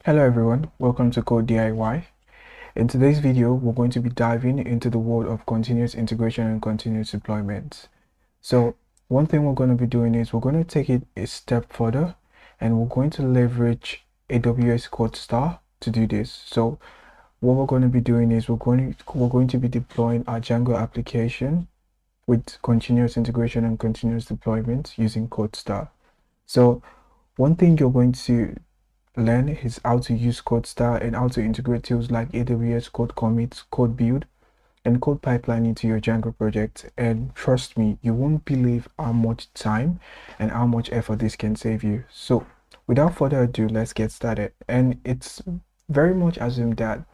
Hello everyone, welcome to Code DIY. In today's video, we're going to be diving into the world of continuous integration and continuous deployment. So one thing we're going to be doing is we're going to take it a step further and we're going to leverage AWS CodeStar to do this. So what we're going to be doing is we're going to be deploying our Django application with continuous integration and continuous deployment using CodeStar. So one thing you're going to learn is how to use CodeStar and how to integrate tools like AWS Code Commit, Code Build, and Code Pipeline into your Django project. And trust me, you won't believe how much time and how much effort this can save you. So without further ado, let's get started. And it's very much assumed that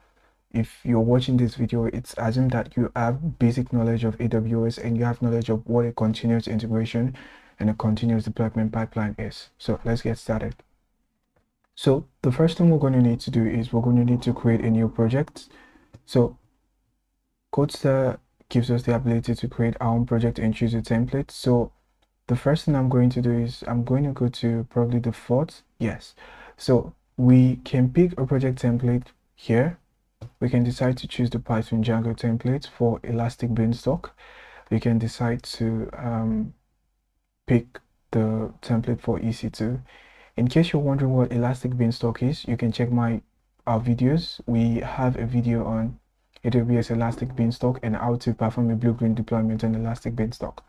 if you're watching this video, it's assumed that you have basic knowledge of AWS and you have knowledge of what a continuous integration and a continuous deployment pipeline is. So let's get started. So the first thing we're going to need to do is we're going to need to create a new project. So CodeStar gives us the ability to create our own project and choose a template. So the first thing I'm going to do is I'm going to go to probably default. Yes. So we can pick a project template here. We can decide to choose the Python Django template for Elastic Beanstalk. We can decide to pick the template for EC2. In case you're wondering what Elastic Beanstalk is, you can check our videos. We have a video on AWS Elastic Beanstalk and how to perform a blue-green deployment on Elastic Beanstalk.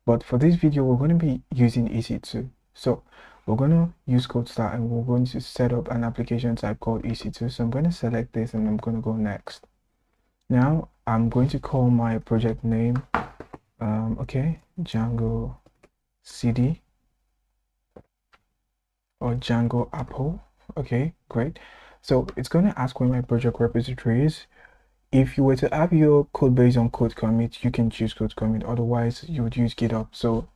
But for this video, we're going to be using EC2. So we're going to use CodeStar and we're going to set up an application type called EC2. So I'm going to select this and I'm going to go next. Now I'm going to call my project name, Django CD. Or Django Apple. Okay, great. So it's going to ask where my project repository is. If you were to have your code based on code commit, you can choose code commit. Otherwise, you would use GitHub. So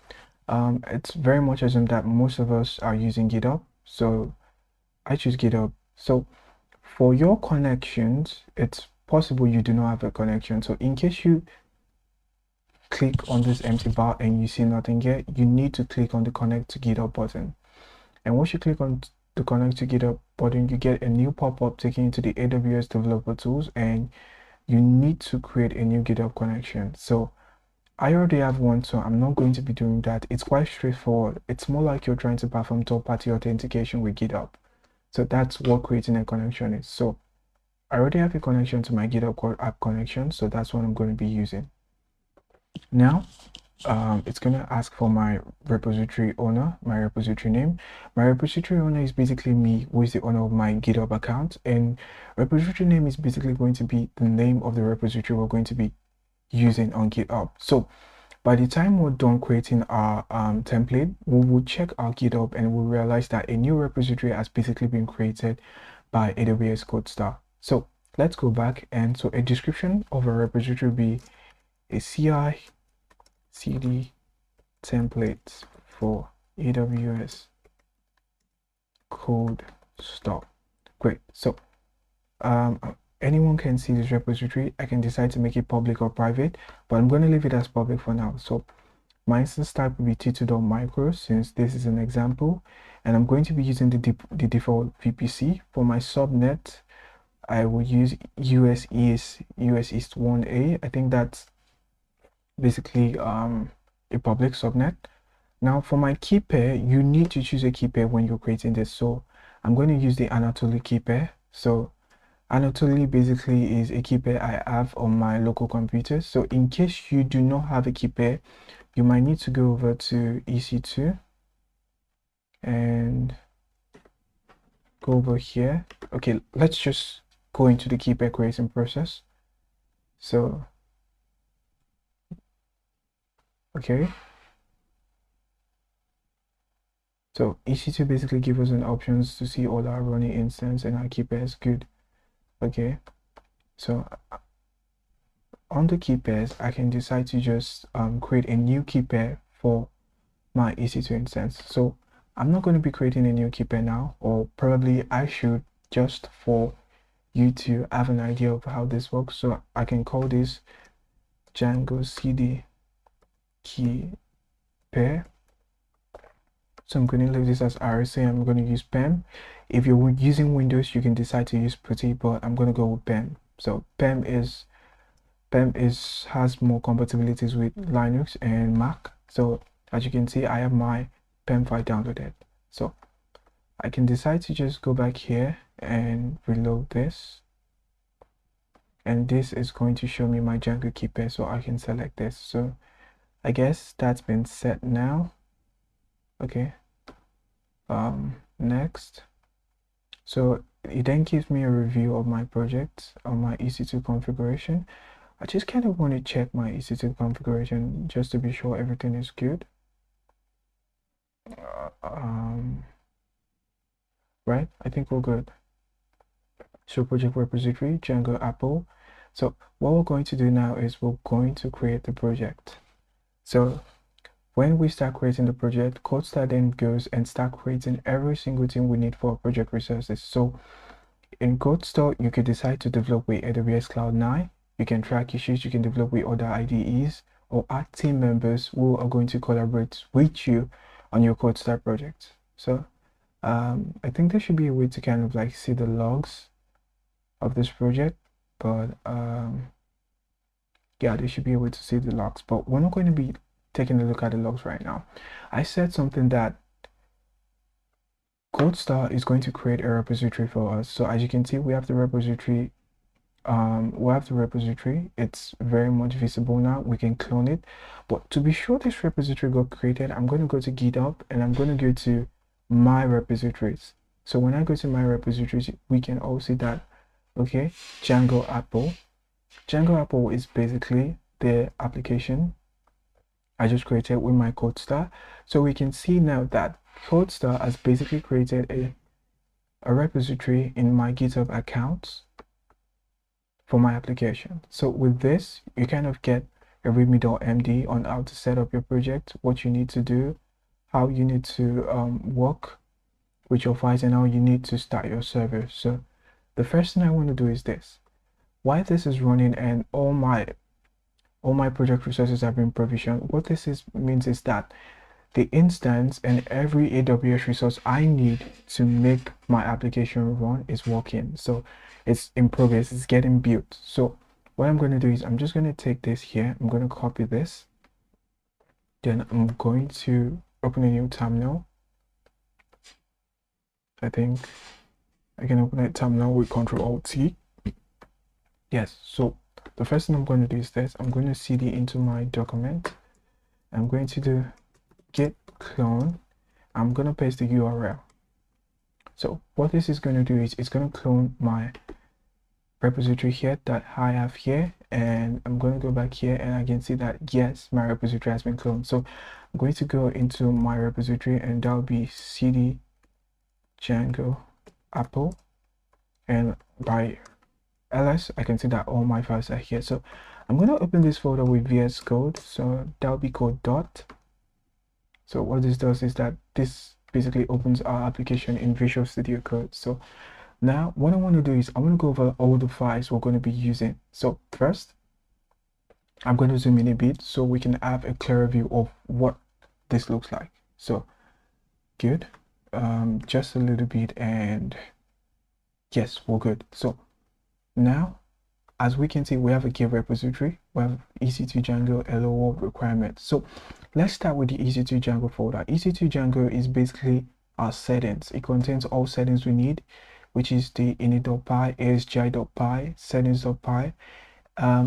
it's very much assumed that most of us are using GitHub. So I choose GitHub. So for your connections, it's possible you do not have a connection. So in case you click on this empty bar and you see nothing here, you need to click on the connect to GitHub button. And once you click on the connect to GitHub button, you get a new pop-up taking you to the AWS developer tools and you need to create a new GitHub connection. So I already have one, so I'm not going to be doing that. It's quite straightforward. It's more like you're trying to perform third-party authentication with GitHub. So that's what creating a connection is. So I already have a connection to my GitHub called app connection. So that's what I'm going to be using. Now, it's going to ask for my repository owner, my repository name. My repository owner is basically me, who is the owner of my GitHub account, and repository name is basically going to be the name of the repository we're going to be using on GitHub. So by the time we're done creating our template, we will check our GitHub and we'll realize that a new repository has basically been created by AWS CodeStar. So let's go back, and so a description of a repository will be a CI CD templates for AWS CodeStar. Great. So anyone can see this repository. I can decide to make it public or private, but I'm going to leave it as public for now. So my instance type will be t2.micro since this is an example, and I'm going to be using the default VPC. For my subnet, I will use US East 1A. I think that's basically a public subnet. Now for my key pair, you need to choose a key pair when you're creating this. So I'm going to use the Anatoly key pair. So Anatoly basically is a key pair I have on my local computer. So in case you do not have a key pair, you might need to go over to EC2 and go over here. Okay, let's just go into the key pair creation process. So okay, so EC2 basically gives us an options to see all our running instance and our key pairs. Good. Okay, so on the key pairs, I can decide to just create a new key pair for my EC2 instance. So I'm not going to be creating a new key pair now, or probably I should, just for you to have an idea of how this works. So I can call this Django CD key pair So I'm going to leave this as RSA. I'm going to use PEM. If you're using Windows, you can decide to use PuTTY, but I'm going to go with PEM. So PEM has more compatibilities with Linux and Mac. So as you can see, I have my PEM file downloaded. So I can decide to just go back here and reload this. And this is going to show me my Django keeper, so I can select this. So I guess that's been set now. Okay. Next. So it then gives me a review of my project on my EC2 configuration. I just kind of want to check my EC2 configuration just to be sure everything is good. Right, I think we're good. So project repository, Django Apple. So what we're going to do now is we're going to create the project. So when we start creating the project, CodeStar then goes and start creating every single thing we need for project resources. So in CodeStar, you could decide to develop with AWS Cloud 9. You can track issues, you can develop with other IDEs, or add team members who are going to collaborate with you on your CodeStar project. So I think there should be a way to kind of like see the logs of this project, but yeah, there should be a way to see the logs, but we're not going to be taking a look at the logs right now. I said something that CodeStar is going to create a repository for us. So as you can see, we have the repository. It's very much visible now. We can clone it, but to be sure this repository got created, I'm going to go to GitHub and I'm going to go to my repositories. So when I go to my repositories, we can all see that, okay, Django Apple is basically the application I just created with my CodeStar. So we can see now that CodeStar has basically created a repository in my GitHub account for my application. So with this, you kind of get a readme.md on how to set up your project, what you need to do, how you need to work with your files, and how you need to start your server. So the first thing I want to do is this. While this is running and all my project resources have been provisioned, what this means is that the instance and every AWS resource I need to make my application run is working. So it's in progress, it's getting built. So what I'm going to do is I'm just going to take this here, I'm going to copy this, then I'm going to open a new terminal. I think I can open a terminal with Ctrl-Alt-T. Yes, so the first thing I'm going to do is this. I'm going to cd into my document. I'm going to do git clone. I'm going to paste the URL. So what this is going to do is it's going to clone my repository here that I have here, and I'm going to go back here and I can see that yes, my repository has been cloned. So I'm going to go into my repository and that will be cd Django Apple, and by ls I can see that all my files are here. So I'm going to open this folder with VS Code, so that'll be code dot. So what this does is that this basically opens our application in Visual Studio Code. So now what I want to do is I want to go over all the files we're going to be using. So first I'm going to zoom in a bit so we can have a clearer view of what this looks like. So good, just a little bit, and yes, we're good. So now, as we can see, we have a Git repository, we have EC2 Django LO requirements. So let's start with the EC2 Django folder. EC2 Django is basically our settings. It contains all settings we need, which is the init.py, asgi.py, settings.py.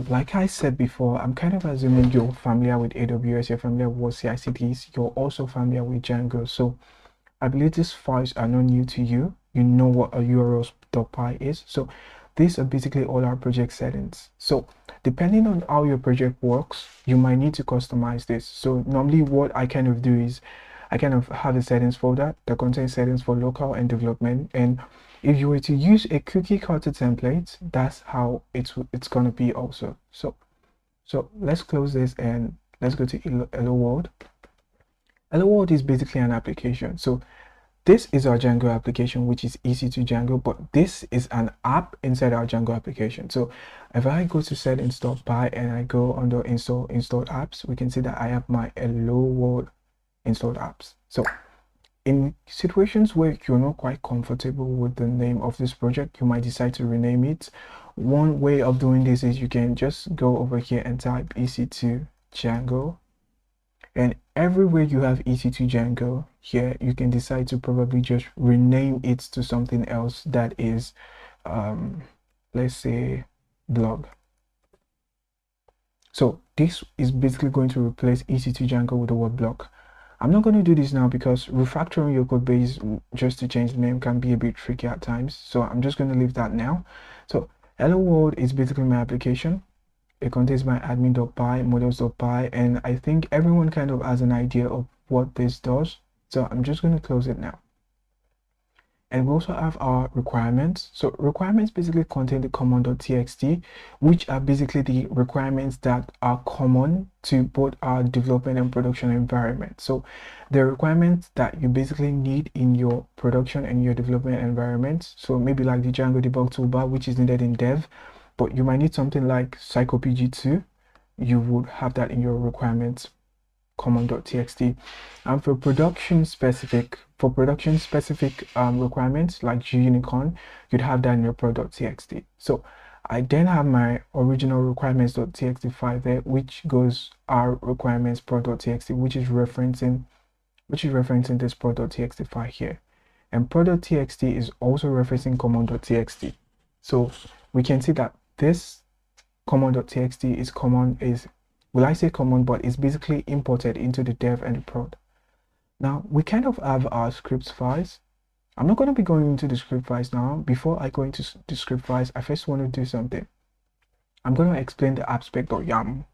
Like I said before, I'm kind of assuming you're familiar with AWS, you're familiar with CI/CDs, you're also familiar with Django. So I believe these files are not new to you. You know what a urls.py is. So these are basically all our project settings. So depending on how your project works, you might need to customize this. So normally what I kind of do is I kind of have a settings folder that contains settings for local and development. And if you were to use a cookie cutter template, that's how it's gonna be also. So let's close this and let's go to Hello World. Hello World is basically an application. So this is our Django application, which is EC2 Django, but this is an app inside our Django application. So if I go to settings.py and I go under installed apps, we can see that I have my Hello World installed apps. So in situations where you're not quite comfortable with the name of this project, you might decide to rename it. One way of doing this is you can just go over here and type EC2 Django, and everywhere you have EC2 Django here, you can decide to probably just rename it to something else that is let's say blog. So this is basically going to replace EC2 Django with the word blog. I'm not going to do this now because refactoring your code base just to change the name can be a bit tricky at times. So I'm just going to leave that now. So hello world is basically my application. It contains my admin.py, models.py, and I think everyone kind of has an idea of what this does. So I'm just going to close it now. And we also have our requirements. So requirements basically contain the common.txt, which are basically the requirements that are common to both our development and production environment. So the requirements that you basically need in your production and your development environment. So maybe like the Django debug toolbar, which is needed in dev, but you might need something like psychopg2. You would have that in your requirements common.txt. And for production specific requirements like unicorn, you'd have that in your pro.txt. So I then have my original requirements.txt file there, which goes our requirements pro.txt, which is referencing this pro.txt file here. And pro.txt is also referencing common.txt. So we can see that this common.txt is well, I say common, but it's basically imported into the dev and the prod. Now we kind of have our scripts files. I'm not going to be going into the script files now. Before I go into the script files, I first want to do something. I'm going to explain the app-spec.yam.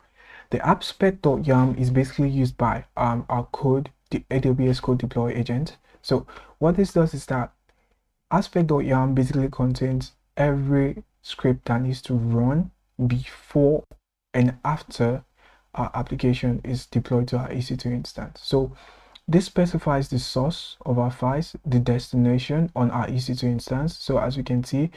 The app-spec.yam is basically used by our code, the AWS code deploy agent. So what this does is that app-spec.yam basically contains every script that needs to run before and after our application is deployed to our EC2 instance. So this specifies the source of our files, the destination on our EC2 instance. So as you can see,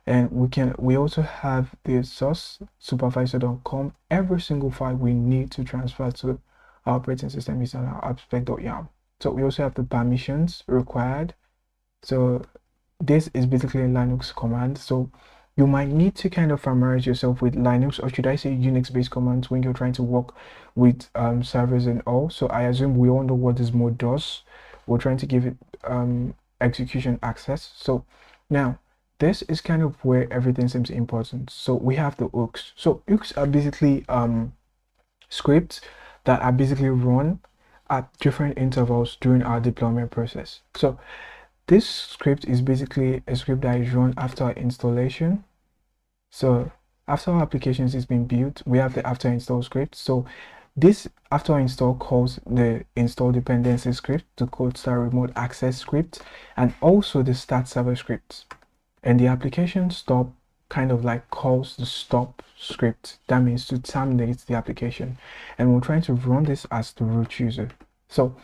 and we also have the source supervisor.com. Every single file we need to transfer to our operating system is on our app-spec.yam. So we also have the permissions required. So this is basically a Linux command. So you might need to kind of familiarize yourself with Linux, or should I say Unix-based commands, when you're trying to work with servers and all. So I assume we all know what this mode does. We're trying to give it execution access. So now this is kind of where everything seems important. So we have the hooks. So hooks are basically scripts that are basically run at different intervals during our deployment process. So this script is basically a script that is run after installation. So after our applications is being built, we have the after install script. So this after install calls the install dependency script, the CodeStar remote access script, and also the start server script. And the application stop kind of like calls the stop script. That means to terminate the application. And we're trying to run this as the root user. So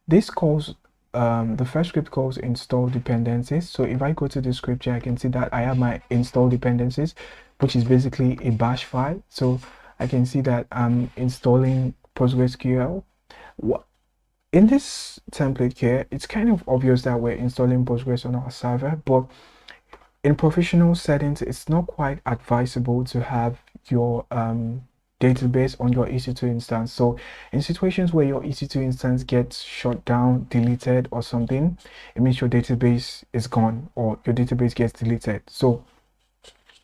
this calls the first script calls install dependencies. So if I go to the script here, I can see that I have my install dependencies, which is basically a bash file. So I can see that I'm installing PostgreSQL. In this template here, it's kind of obvious that we're installing Postgres on our server, but in professional settings, it's not quite advisable to have your database on your EC2 instance. So in situations where your EC2 instance gets shut down, deleted or something, it means your database is gone or your database gets deleted. So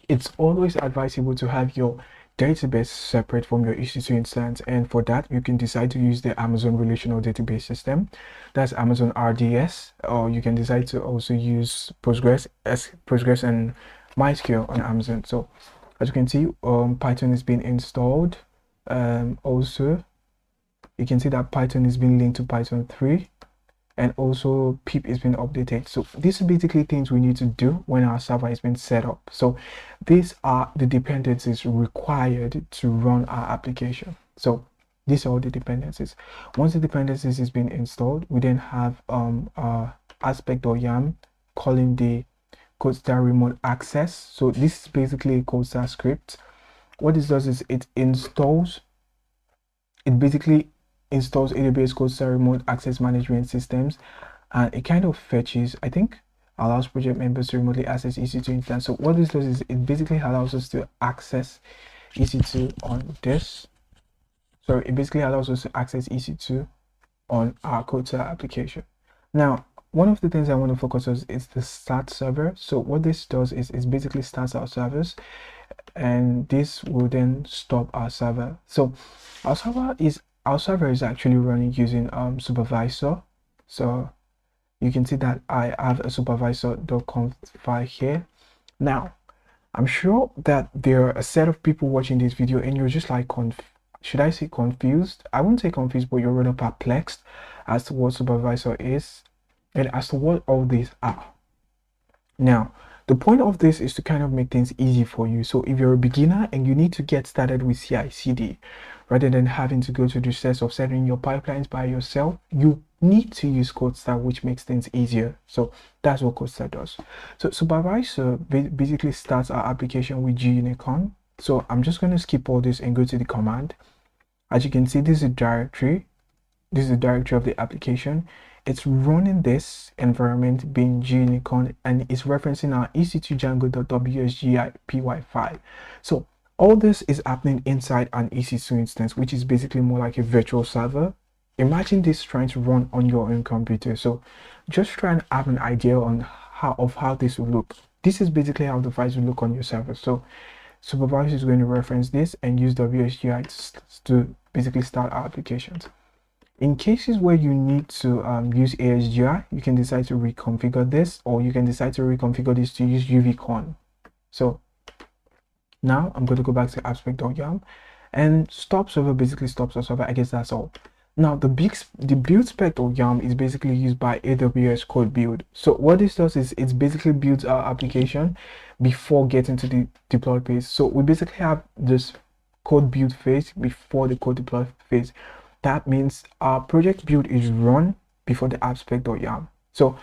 it's always advisable to have your database separate from your EC2 instance, and for that you can decide to use the Amazon Relational Database System. That's Amazon RDS, or you can decide to also use Postgres and MySQL on Amazon. So as you can see, Python is being installed. Also, you can see that Python is being linked to Python 3, and also pip is being updated. So these are basically things we need to do when our server has been set up. So these are the dependencies required to run our application. So these are all the dependencies. Once the dependencies is being installed, we then have our aspect.yam calling the CodeStar remote access. So this is basically a CodeStar script. What this does is it basically installs AWS CodeStar remote access management systems and it kind of fetches, I think, allows project members to remotely access EC2 instance. So what this does is it basically allows us to access EC2 on this. So it basically allows us to access EC2 on our CodeStar application. Now, one of the things I want to focus on is the start server. So what this does is it basically starts our servers, and this will then stop our server. So our server is actually running using supervisor. So you can see that I have a supervisor.conf file here. Now, I'm sure that there are a set of people watching this video and you're just like, should I say confused? I wouldn't say confused, but you're rather perplexed as to what supervisor is and as to what all these are. Now, the point of this is to kind of make things easy for you. So if you're a beginner and you need to get started with CI/CD, rather than having to go to the steps of setting your pipelines by yourself, you need to use CodeStar, which makes things easier. So that's what CodeStar does. So supervisor basically starts our application with gunicorn. So I'm just going to skip all this and go to the command. As you can see, this is a directory. This is the directory of the application. It's running this environment being gunicorn, and it's referencing our ec2 django.wsgipy file. So all this is happening inside an EC2 instance, which is basically more like a virtual server. Imagine this trying to run on your own computer. So just try and have an idea on how this will look. This is basically how the files will look on your server. So supervisor is going to reference this and use WSGI to basically start our applications. In cases where you need to use ASGI, you can decide to reconfigure this, or you can decide to reconfigure this to use UVCon. So now I'm going to go back to abstract.yam, and stop server basically stops our server. I guess that's all. Now the build spec.yam is basically used by AWS code build. So what this does is it's basically builds our application before getting to the deploy phase. So we basically have this code build phase before the code deploy phase. That means our project build is run before the abstract.yam. So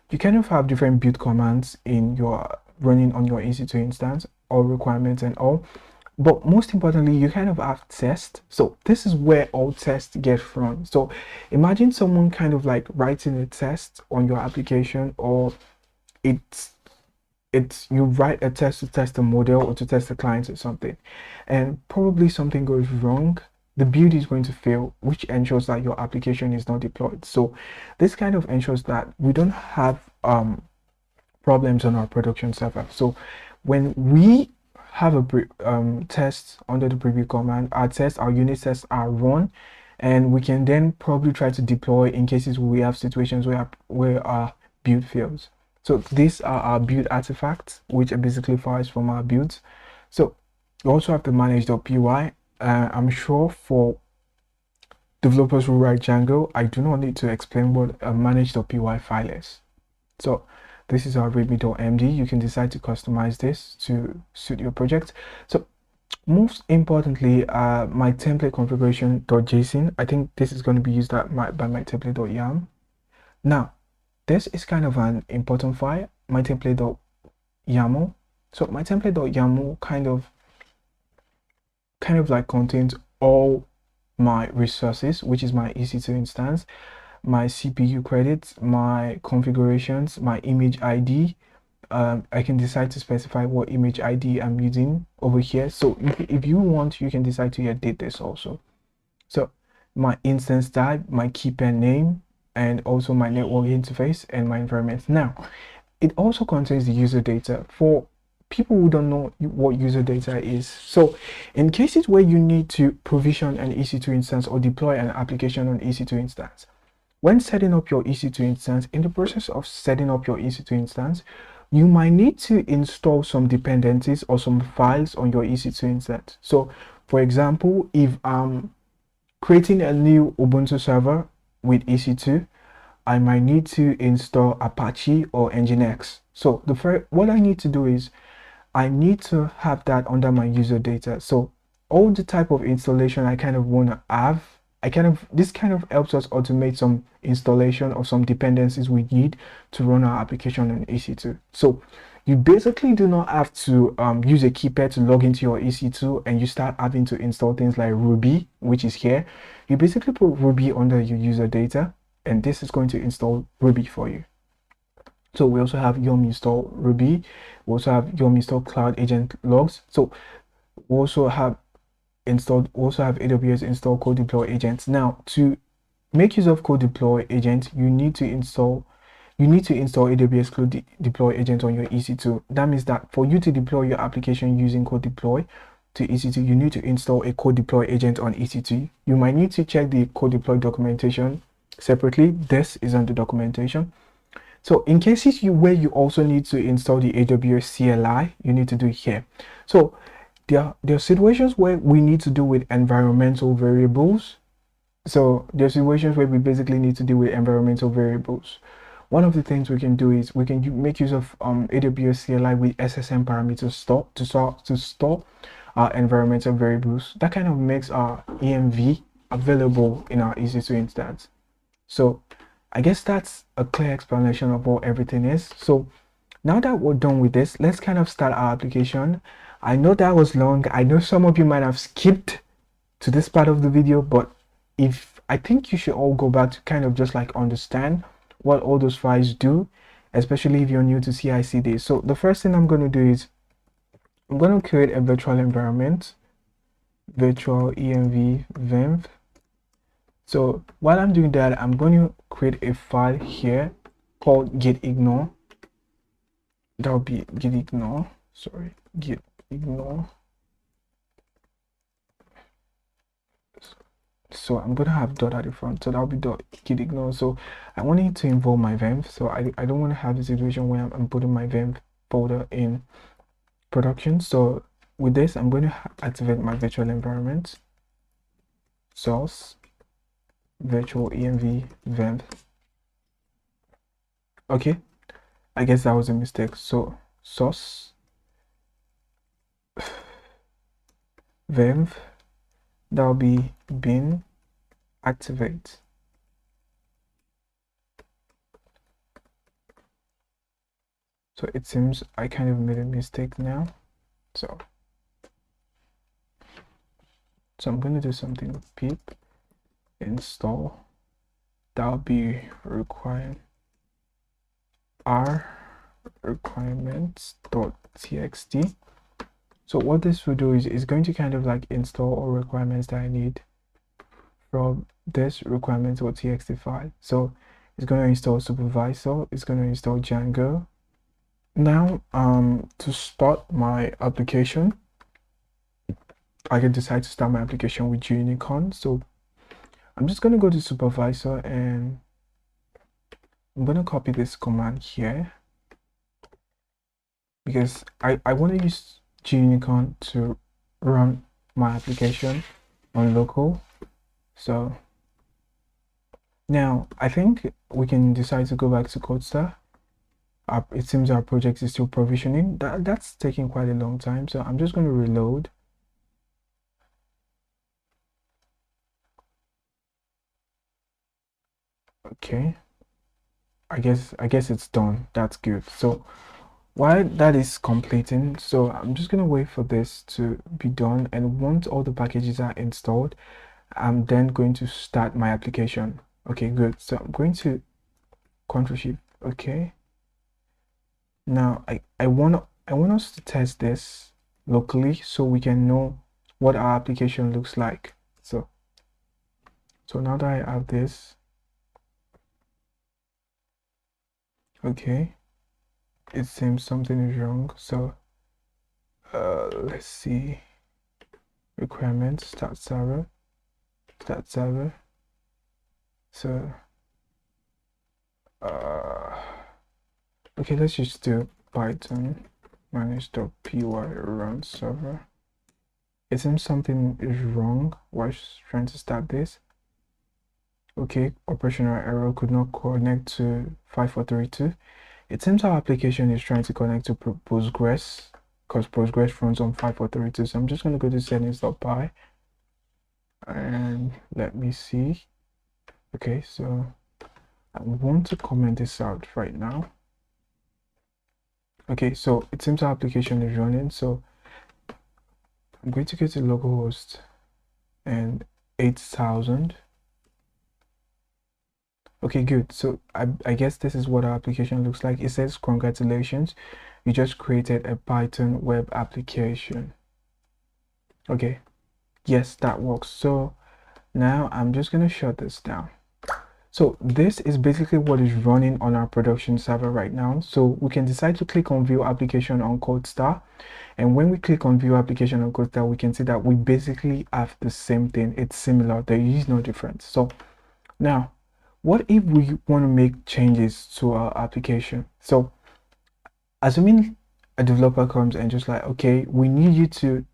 you kind of have different build commands in your running on your EC2 instance, all requirements and all. But most importantly, you kind of have test. So this is where all tests get run. So imagine someone kind of like writing a test on your application, or it's you write a test to test a model or to test the client or something, and probably something goes wrong. The build is going to fail, which ensures that your application is not deployed. So this kind of ensures that we don't have problems on our production server. So when we have a test under the preview command, our unit tests are run, and we can then probably try to deploy in cases where we have situations where our build fails. So these are our build artifacts, which are basically files from our builds. So you also have the manage.py. I'm sure for developers who write Django, I do not need to explain what a manage.py file is. So this is our readme.md. You can decide to customize this to suit your project. So most importantly, my template configuration.json, I think this is going to be used by my template.yam. Now, this is kind of an important file, my template.yaml. So my template.yaml kind of like contains all my resources, which is my EC2 instance, my CPU credits, my configurations, my image ID. I can decide to specify what image ID I'm using over here. So if you want, you can decide to edit this also. So my instance type, my key pair name, and also my network interface and my environment. Now, it also contains the user data for people who don't know what user data is. So in cases where you need to provision an EC2 instance or deploy an application on EC2 instance, when setting up your EC2 instance, in the process of setting up your EC2 instance, you might need to install some dependencies or some files on your EC2 instance. So for example, if I'm creating a new Ubuntu server with EC2, I might need to install Apache or Nginx. So what I need to do is I need to have that under my user data. So all the type of installation I kind of want to have, this kind of helps us automate some installation of some dependencies we need to run our application on EC2. So you basically do not have to use a key pair to log into your EC2 and you start having to install things like Ruby, which is here. You basically put Ruby under your user data, and this is going to install Ruby for you. So we also have yum install Ruby. We also have yum install Cloud Agent logs. So we also have AWS install code deploy agents. Now, to make use of code deploy agent, you need to install AWS code deploy agent on your EC2. That means that for you to deploy your application using code deploy to EC2, you need to install a code deploy agent on EC2. You might need to check the code deploy documentation separately. This is on the documentation. So in cases where you also need to install the AWS CLI, you need to do it here. So there are situations where we need to do with environmental variables. So there are situations where we basically need to deal with environmental variables. One of the things we can do is we can make use of AWS CLI with SSM parameters to store our environmental variables. That kind of makes our env available in our EC2 instance. So I guess that's a clear explanation of what everything is. So now that we're done with this, let's kind of start our application. I know that was long. I know some of you might have skipped to this part of the video, but I think you should all go back to kind of just like understand what all those files do, especially if you're new to CI/CD. So the first thing I'm going to do is I'm going to create a virtual environment, virtual env venv. So while I'm doing that, I'm going to create a file here called gitignore. That'll be gitignore. Sorry, gitignore. So I'm gonna have dot at the front, so that'll be dot gitignore. So I want it to involve my venv. So I don't want to have a situation where I'm putting my venv folder in production. So with this, I'm going to activate my virtual environment, source virtual env venv. Okay, I guess that was a mistake. So source venv, that'll be bin activate. So it seems I kind of made a mistake now. So I'm going to do something with pip install. That'll be require r requirements.txt. So what this will do is it's going to kind of like install all requirements that I need from this requirements.txt file. So it's going to install supervisor, it's going to install Django. Now to start my application, I can decide to start my application with Unicorn. So I'm just going to go to supervisor and I'm going to copy this command here because I want to use Unicorn to run my application on local. So now I think we can decide to go back to CodeStar. It seems our project is still provisioning. That's taking quite a long time, so I'm just going to reload. Okay, I guess it's done. That's good. So while that is completing, so I'm just going to wait for this to be done, and once all the packages are installed, I'm then going to start my application. Okay, good. So I'm going to Ctrl+Shift. Okay, now I want us to test this locally so we can know what our application looks like. So now that I have this, okay, it seems something is wrong. So let's see, requirements, start server. So okay, let's just do Python manage.py run server. It seems something is wrong while trying to start this. Okay, operational error, could not connect to 5432. It seems our application is trying to connect to Postgres because Postgres runs on 5432. So I'm just going to go to settings.py and let me see. Okay, so I want to comment this out right now. Okay, so it seems our application is running. So I'm going to go to localhost and 8000. Okay, good. So I guess this is what our application looks like. It says, congratulations, you just created a Python web application. Okay, yes, that works. So now I'm just going to shut this down. So this is basically what is running on our production server right now. So we can decide to click on view application on CodeStar. And when we click on view application on CodeStar, we can see that we basically have the same thing. It's similar. There is no difference. So now, what if we want to make changes to our application? So assuming a developer comes and just like, okay, we need you to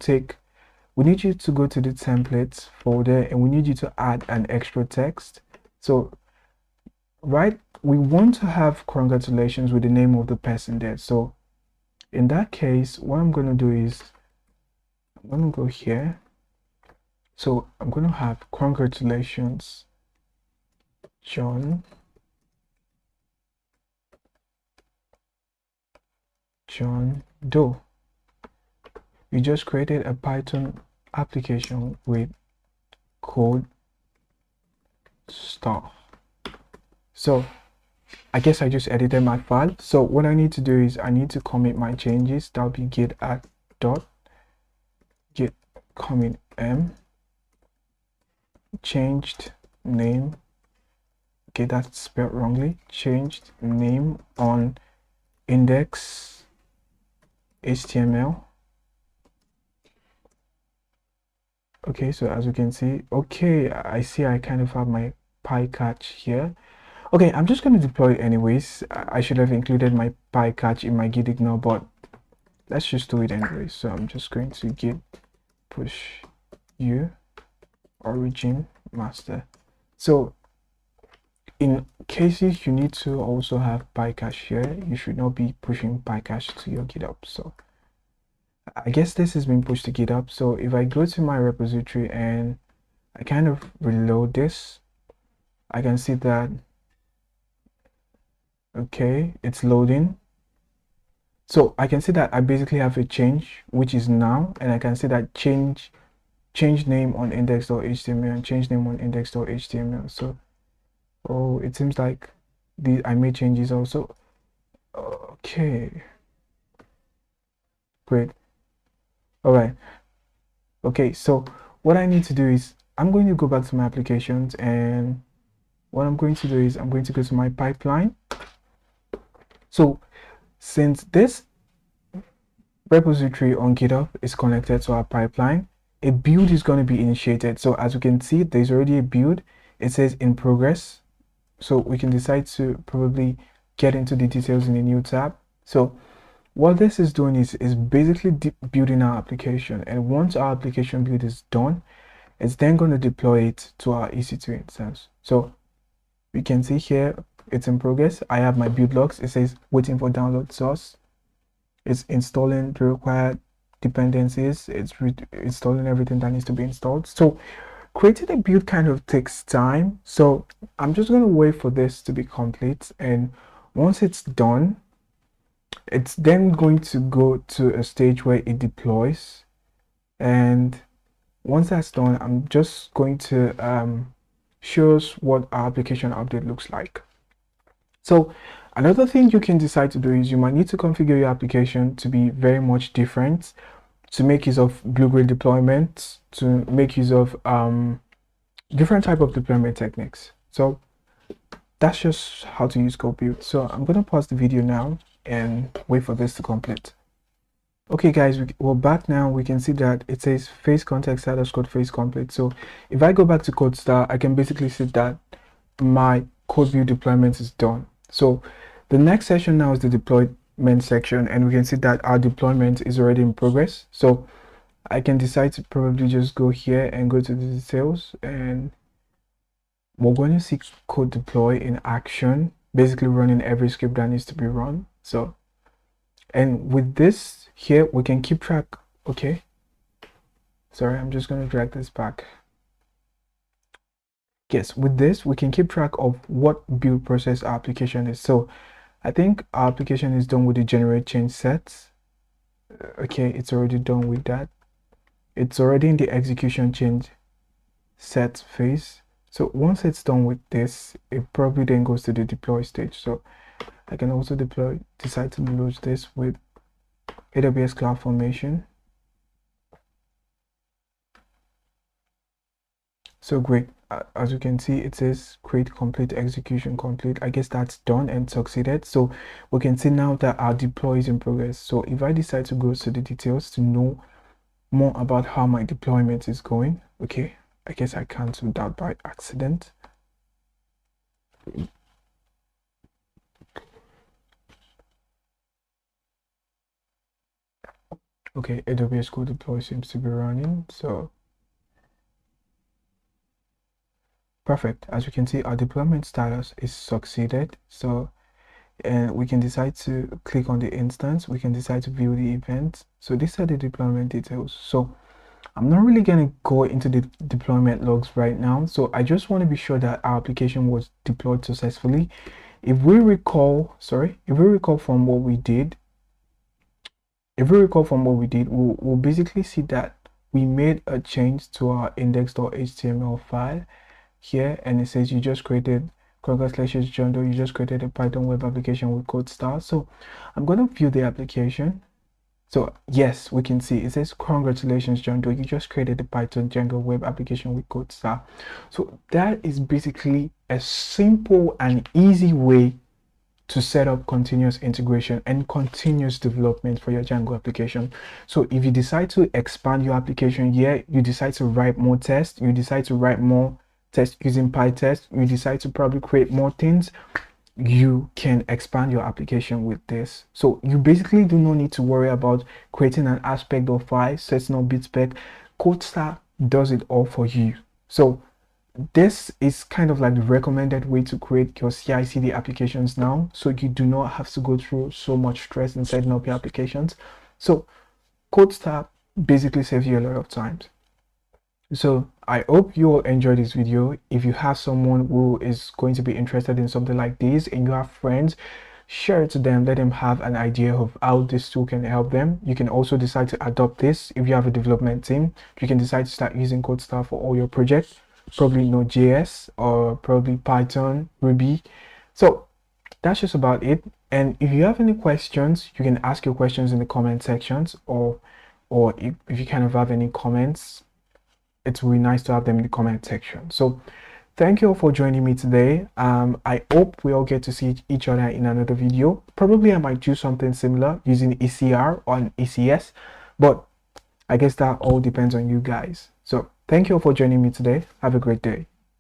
go to the templates folder and we need you to add an extra text. So right, we want to have congratulations with the name of the person there. So in that case, what I'm going to do is I'm going to go here. So I'm going to have congratulations, John Doe. You just created a Python application with CodeStar. So I guess I just edited my file. So what I need to do is I need to commit my changes. That'll be git add dot git commit m changed name. Okay, that's spelled wrongly. Changed name on index HTML. Okay, so as you can see, okay, I see I kind of have my PyCatch here. Okay, I'm just going to deploy it anyways. I should have included my PyCatch in my git ignore, but let's just do it anyways. So I'm just going to git push u origin master. So in cases you need to also have PyCatch here, you should not be pushing PyCatch to your GitHub. So I guess this has been pushed to GitHub. So if I go to my repository and I kind of reload this, I can see that, okay, it's loading. So I can see that I basically have a change, which is now, and I can see that change name on index.html and change name on index.html. So, oh, it seems like I made changes also. Okay, great. All right. Okay, so what I need to do is I'm going to go back to my applications, and what I'm going to do is I'm going to go to my pipeline. So since this repository on GitHub is connected to our pipeline, a build is going to be initiated. So as you can see, there's already a build. It says in progress. So we can decide to probably get into the details in a new tab. So what this is doing is basically building our application. And once our application build is done, it's then going to deploy it to our EC2 instance. So we can see here, it's in progress. I have my build logs. It says waiting for download source. It's installing the required dependencies. It's installing everything that needs to be installed. So creating a build kind of takes time. So I'm just going to wait for this to be complete. And once it's done, it's then going to go to a stage where it deploys. And once that's done, I'm just going to show us what our application update looks like. So another thing you can decide to do is you might need to configure your application to be very much different, to make use of blue-green deployment, to make use of different type of deployment techniques. So that's just how to use code build. So I'm going to pause the video now and wait for this to complete. Okay guys, we're back now. We can see that it says phase context status code phase complete. So if I go back to CodeStar, I can basically see that my code build deployment is done. So the next section now is the deployment section, and we can see that our deployment is already in progress. So I can decide to probably just go here and go to the details, and we're going to see code deploy in action, basically running every script that needs to be run. So, and with this here, we can keep track. Okay, sorry, I'm just going to drag this back. Yes, with this, we can keep track of what build process our application is. So I think our application is done with the generate change sets. Okay, it's already done with that. It's already in the execution change set phase. So once it's done with this, it probably then goes to the deploy stage. So I can also decide to load this with AWS CloudFormation. So great. As you can see, it says create complete, execution complete. I guess that's done and succeeded. So we can see now that our deploy is in progress. So if I decide to go to the details to know more about how my deployment is going, okay, I guess I canceled that by accident. Okay, AWS Code Deploy seems to be running. So perfect. As you can see, our deployment status is succeeded. So and we can decide to click on the instance. We can decide to view the event. So these are the deployment details. So I'm not really going to go into the deployment logs right now. So I just want to be sure that our application was deployed successfully. If we recall from what we did, we'll basically see that we made a change to our index.html file here, and it says you just created, congratulations Django, you just created a Python web application with CodeStar. So I'm going to view the application. So yes, we can see it says congratulations Django, you just created a Python Django web application with CodeStar. So that is basically a simple and easy way to set up continuous integration and continuous development for your Django application. So if you decide to expand your application here, you decide to write more tests, you decide to write more tests using PyTest, you decide to probably create more things, you can expand your application with this. So you basically do not need to worry about creating an aspect or file, setting up bitspec. CodeStar does it all for you. So this is kind of like the recommended way to create your CI/CD applications now, so you do not have to go through so much stress in setting up your applications. So CodeStar basically saves you a lot of time. So I hope you all enjoyed this video. If you have someone who is going to be interested in something like this and you have friends, share it to them, let them have an idea of how this tool can help them. You can also decide to adopt this. If you have a development team, you can decide to start using CodeStar for all your projects, probably Node.js or probably Python, Ruby. So that's just about it. And if you have any questions, you can ask your questions in the comment sections, or if you kind of have any comments, it's really nice to have them in the comment section. So thank you all for joining me today. I hope we all get to see each other in another video. Probably I might do something similar using ECR or an ECS, but I guess that all depends on you guys. So thank you all for joining me today. Have a great day.